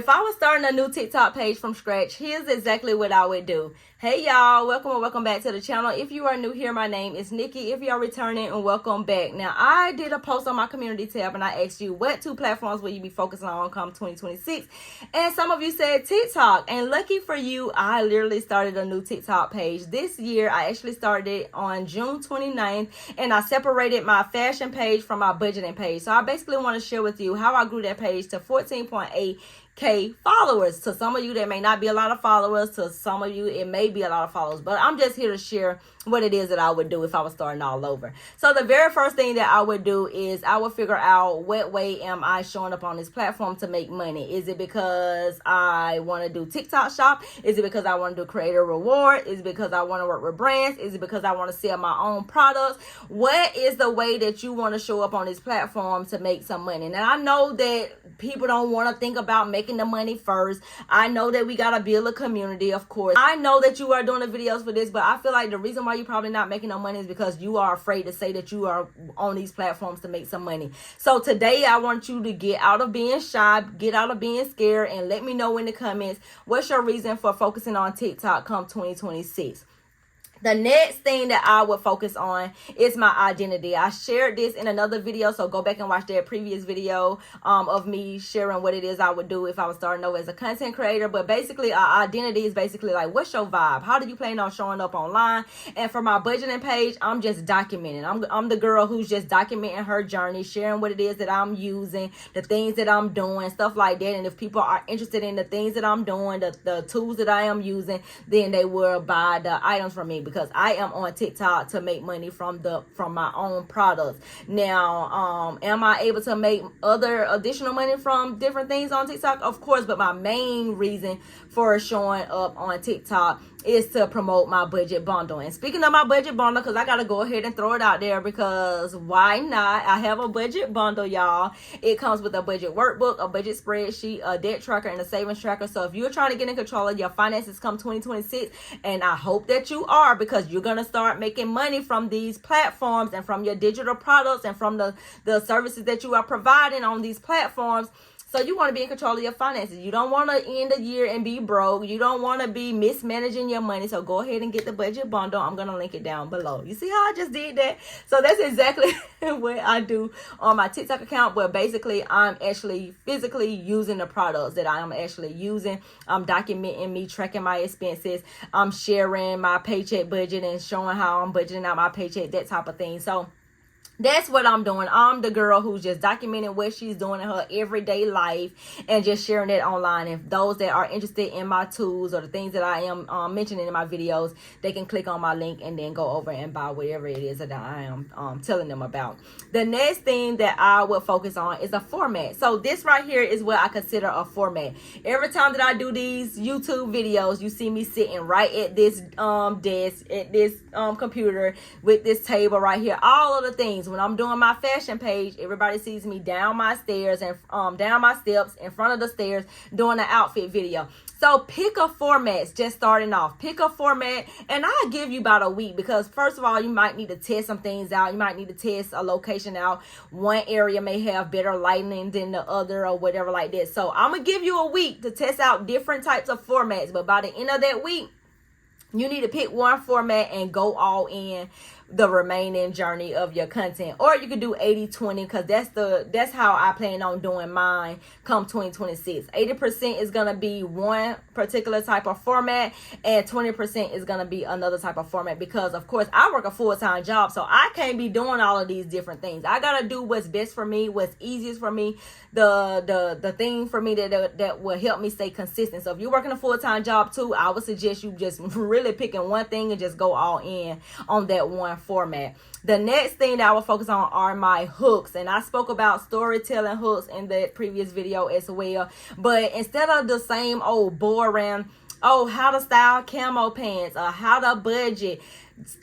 If I was starting a new TikTok page from scratch, here's exactly what I would do. Hey y'all, welcome back to the channel. If you are new here, my name is Nikki. If you are returning, and welcome back. Now, I did a post on my community tab and I asked you what 2 platforms will you be focusing on come 2026, and some of you said TikTok. And lucky for you, I literally started a new TikTok page this year. I actually started it on June 29th, and I separated my fashion page from my budgeting page. So I basically want to share with you how I grew that page to 14.8K followers. To some of you, that may not be a lot of followers. To some of you, it may be a lot of followers. But I'm just here to share what it is that I would do if I was starting all over. So the very first thing that I would do is I would figure out what way am I showing up on this platform to make money. Is it because I want to do TikTok shop? Is it because I want to do creator reward? Is it because I want to work with brands? Is it because I want to sell my own products? What is the way that you want to show up on this platform to make some money? Now, I know that people don't want to think about making the money first. I know that we got to build a community, of course. I know that you are doing the videos for this, but I feel like the reason why you're probably not making no money is because you are afraid to say that you are on these platforms to make some money. So today I want you to get out of being shy, get out of being scared, and let me know in the comments what's your reason for focusing on TikTok come 2026. The next thing that I would focus on is my identity. I shared this in another video, so go back and watch that previous video of me sharing what it is I would do if I was starting over as a content creator. But basically, our identity is basically like, what's your vibe? How do you plan on showing up online? And for my budgeting page, I'm just documenting. I'm the girl who's just documenting her journey, sharing what it is that I'm using, the things that I'm doing, stuff like that. And if people are interested in the things that I'm doing, the tools that I am using, then they will buy the items from me, because I am on TikTok to make money from my own products. Now, am I able to make other additional money from different things on TikTok? Of course, but my main reason for showing up on TikTok is to promote my budget bundle. And speaking of my budget bundle, because I gotta go ahead and throw it out there, because why not? I have a budget bundle, y'all. It comes with a budget workbook, a budget spreadsheet, a debt tracker, and a savings tracker. So if you're trying to get in control of your finances come 2026, and I hope that you are, because you're gonna start making money from these platforms and from your digital products and from the services that you are providing on these platforms. So you want to be in control of your finances. You don't want to end the year and be broke. You don't want to be mismanaging your money. So go ahead and get the budget bundle. I'm going to link it down below. You see how I just did that? So that's exactly what I do on my TikTok account. But basically, I'm actually physically using the products that I am actually using. I'm documenting me, tracking my expenses. I'm sharing my paycheck budget and showing how I'm budgeting out my paycheck, that type of thing. So that's what I'm doing. I'm the girl who's just documenting what she's doing in her everyday life and just sharing it online. If those that are interested in my tools or the things that I am mentioning in my videos, they can click on my link and then go over and buy whatever it is that I am telling them about. The next thing that I will focus on is a format. So this right here is what I consider a format. Every time that I do these YouTube videos, you see me sitting right at this desk, at this computer with this table right here. All of the things. When I'm doing my fashion page, everybody sees me down my stairs and down my steps in front of the stairs doing an outfit video. So pick a format, just starting off. Pick a format, and I'll give you about a week, because first of all, you might need to test some things out. You might need to test a location out. One area may have better lighting than the other or whatever like that. So I'm going to give you a week to test out different types of formats. But by the end of that week, you need to pick one format and go all in the remaining journey of your content. Or you could do 80-20, because that's how I plan on doing mine come 2026. 80% is gonna be one particular type of format, and 20% is gonna be another type of format, because of course I work a full-time job, so I can't be doing all of these different things. I gotta do what's best for me, what's easiest for me, the thing for me that will help me stay consistent. So if you're working a full-time job too, I would suggest you just really picking one thing and just go all in on that one format. The next thing that I will focus on are my hooks, and I spoke about storytelling hooks in the previous video as well. But instead of the same old boring, how to style camo pants or how to budget,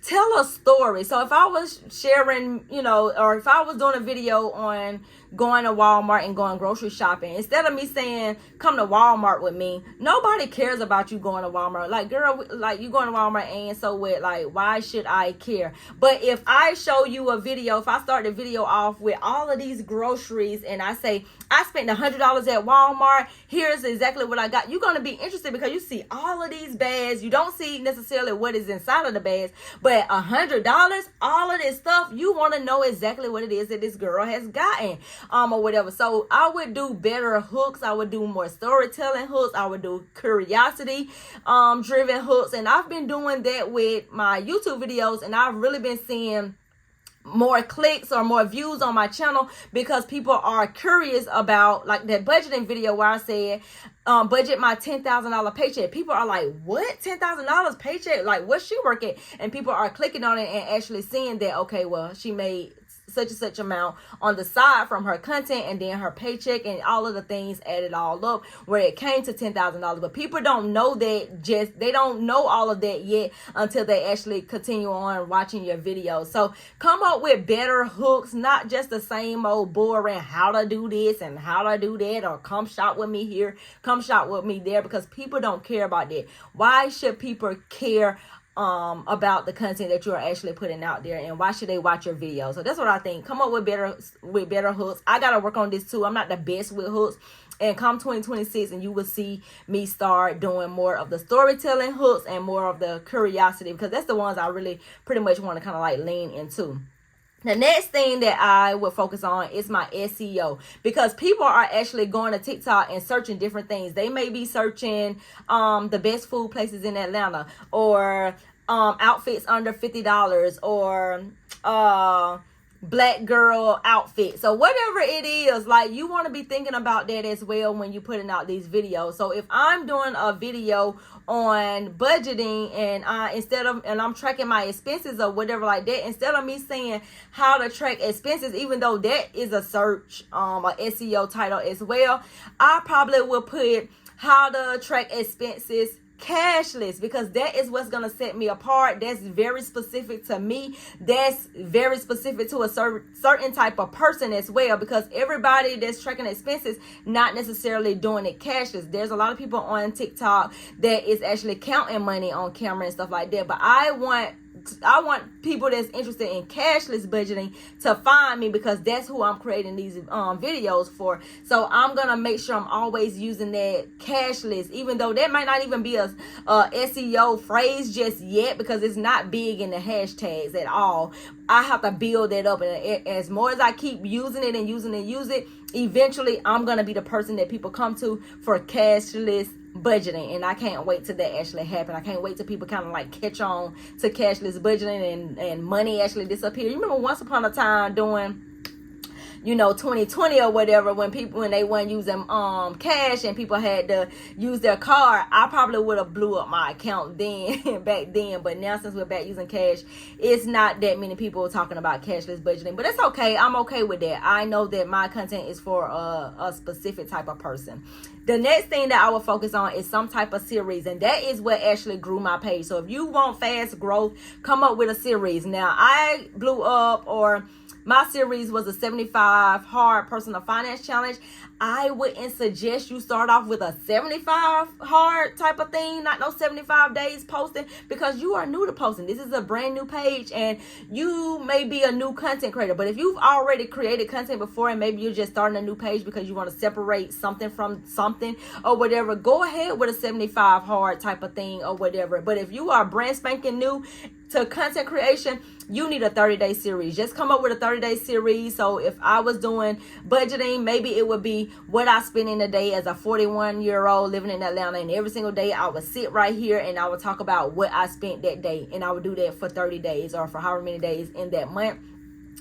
tell a story. So if I was sharing, or if I was doing a video on going to Walmart and going grocery shopping, instead of me saying come to Walmart with me, nobody cares about you going to Walmart. Like, girl, like, you going to Walmart and so what? Like, why should I care? But if I show you a video, if I start the video off with all of these groceries and I say I spent $100 at Walmart, here's exactly what I got, you're going to be interested because you see all of these bags. You don't see necessarily what is inside of the bags, but $100, all of this stuff, you want to know exactly what it is that this girl has gotten, or whatever. So I would do better hooks. I would do more storytelling hooks. I would do curiosity driven hooks. And I've been doing that with my YouTube videos, and I've really been seeing more clicks or more views on my channel because people are curious about, like, that budgeting video where I said budget my $10,000 paycheck. People are like, what? $10,000 paycheck? Like, what's she working? And people are clicking on it and actually seeing that, okay, well, she made such and such amount on the side from her content, and then her paycheck and all of the things added all up where it came to $10,000. But people don't know that, they don't know all of that yet until they actually continue on watching your videos. So come up with better hooks, not just the same old boring how to do this and how to do that, or come shop with me here, come shop with me there, because people don't care about that. Why should people care about the content that you are actually putting out there, and why should they watch your videos? So that's what I think. Come up with better hooks. I gotta work on this too. I'm not the best with hooks, and come 2026 and you will see me start doing more of the storytelling hooks and more of the curiosity, because that's the ones I really pretty much want to kind of like lean into. The next thing that I would focus on is my SEO, because people are actually going to TikTok and searching different things. They may be searching the best food places in Atlanta, or outfits under $50, or black girl outfit. So whatever it is, like, you want to be thinking about that as well when you're putting out these videos. So if I'm doing a video on budgeting and I'm tracking my expenses or whatever like that, instead of me saying how to track expenses, even though that is a search a SEO title as well, I probably will put how to track expenses cashless, because that is what's going to set me apart. That's very specific to me. That's very specific to a certain type of person as well, because everybody that's tracking expenses not necessarily doing it cashless. There's a lot of people on TikTok that is actually counting money on camera and stuff like that, but I want people that's interested in cashless budgeting to find me, because that's who I'm creating these videos for. So I'm gonna make sure I'm always using that cashless, even though that might not even be a SEO phrase just yet, because it's not big in the hashtags at all. I have to build that up, and as more as I keep using it and use it, eventually I'm gonna be the person that people come to for cashless budgeting. And I can't wait till that actually happen. I can't wait till people kind of like catch on to cashless budgeting and money actually disappear. You remember once upon a time during 2020 or whatever, when they weren't using cash and people had to use their card, I probably would have blew up my account back then. But now, since we're back using cash, it's not that many people talking about cashless budgeting. But it's okay. I'm okay with that. I know that my content is for a specific type of person. The next thing that I will focus on is some type of series, and that is what actually grew my page. So if you want fast growth, come up with a series. Now, I blew up, or my series was a 75 hard personal finance challenge. I wouldn't suggest you start off with a 75 hard type of thing, not no 75 days posting, because you are new to posting. This is a brand new page, and you may be a new content creator. But if you've already created content before, and maybe you're just starting a new page because you want to separate something from something or whatever, go ahead with a 75 hard type of thing or whatever. But if you are brand spanking new to content creation, you need a 30-day series. Just come up with a 30-day series. So if I was doing budgeting, maybe it would be what I spend in a day as a 41-year-old living in Atlanta, and every single day I would sit right here and I would talk about what I spent that day, and I would do that for 30 days or for however many days in that month.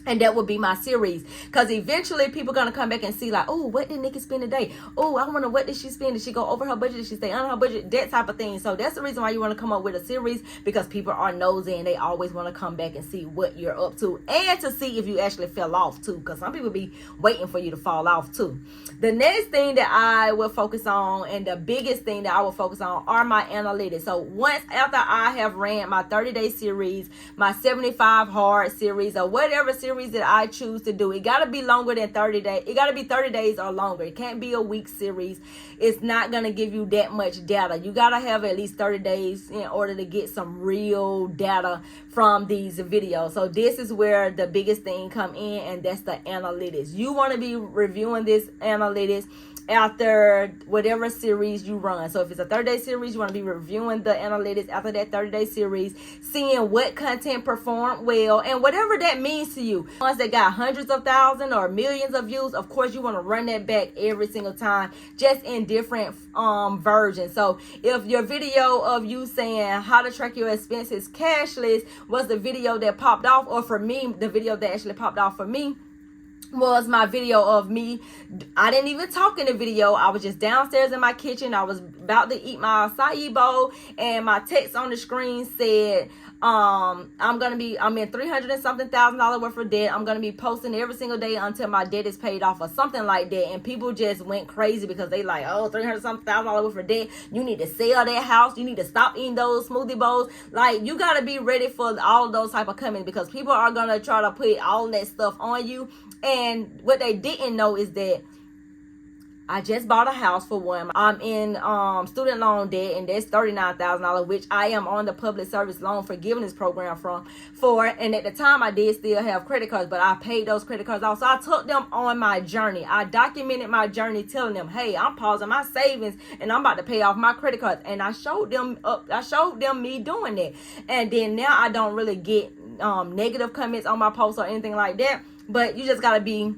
And that would be my series. Because eventually people going to come back and see like, oh, what did Nikki spend today? Oh, I wonder what did she spend? Did she go over her budget? Did she stay under her budget? That type of thing. So that's the reason why you want to come up with a series, because people are nosy and they always want to come back and see what you're up to, and to see if you actually fell off too, because some people be waiting for you to fall off too. The next thing that I will focus on, and the biggest thing that I will focus on, are my analytics. So once after I have ran my 30-day series, my 75 hard series, or whatever series that I choose to do, it got to be longer than 30 days. It got to be 30 days or longer. It can't be a week series. It's not going to give you that much data. You got to have at least 30 days in order to get some real data from these videos. So this is where the biggest thing come in, and that's the analytics. You want to be reviewing this analytics after whatever series you run. So if it's a 30-day series, you want to be reviewing the analytics after that 30-day series, seeing what content performed well, and whatever that means to you. Ones that got hundreds of thousands or millions of views, of course you want to run that back every single time, just in different versions. So if your video of you saying how to track your expenses cashless was the video that popped off, or for me, the video that actually popped off for me was my video of me. I didn't even talk in the video. I was just downstairs in my kitchen. I was about to eat my acai bowl, and my text on the screen said, I'm in 300 and something $1,000 worth of debt. I'm going to be posting every single day until my debt is paid off, or something like that. And people just went crazy because they like, oh, 300 something $1,000 worth of debt. You need to sell that house. You need to stop eating those smoothie bowls. Like, you got to be ready for all of those type of comments, because people are going to try to put all that stuff on you. And what they didn't know is that I just bought a house, for one. I'm in student loan debt, and that's $39,000, which I am on the public service loan forgiveness program for. And at the time, I did still have credit cards, but I paid those credit cards off. So I took them on my journey. I documented my journey, telling them, hey, I'm pausing my savings and I'm about to pay off my credit cards. And I showed them me doing that. And then now I don't really get negative comments on my posts or anything like that. But you just gotta be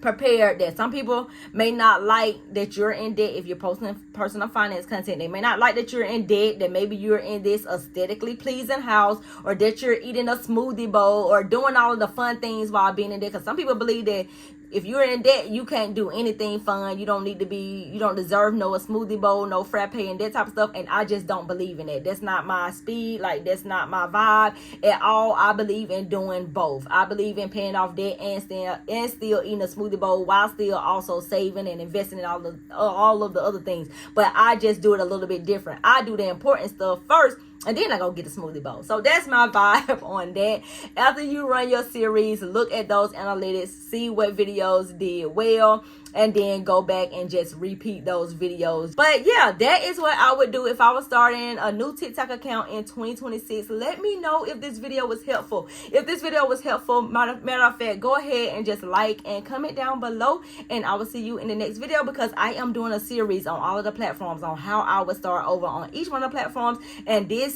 prepared that some people may not like that you're in debt. If you're posting personal finance content, they may not like that you're in debt, that maybe you're in this aesthetically pleasing house, or that you're eating a smoothie bowl, or doing all of the fun things while being in debt. Because some people believe that if you're in debt, you can't do anything fun. You don't deserve no a smoothie bowl, no frappe, and that type of stuff. And I just don't believe in it. That's not my speed. Like, that's not my vibe at all. I believe in doing both. I believe in paying off debt and still eating a smoothie bowl, while still also saving and investing in all of the other things. But I just do it a little bit different. I do the important stuff first, and then I go get a smoothie bowl. So that's my vibe on that. After you run your series, look at those analytics, see what videos did well, and then go back and just repeat those videos. But yeah, that is what I would do if I was starting a new TikTok account in 2026. Let me know if this video was helpful. If this video was helpful, matter of fact, go ahead and just like and comment down below, and I will see you in the next video, because I am doing a series on all of the platforms on how I would start over on each one of the platforms. And this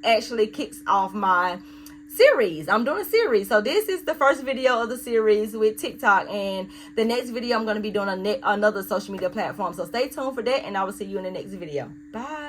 actually kicks off my series. I'm doing a series. So this is the first video of the series with TikTok, and the next video I'm going to be doing another social media platform. So stay tuned for that, and I will see you in the next video. Bye.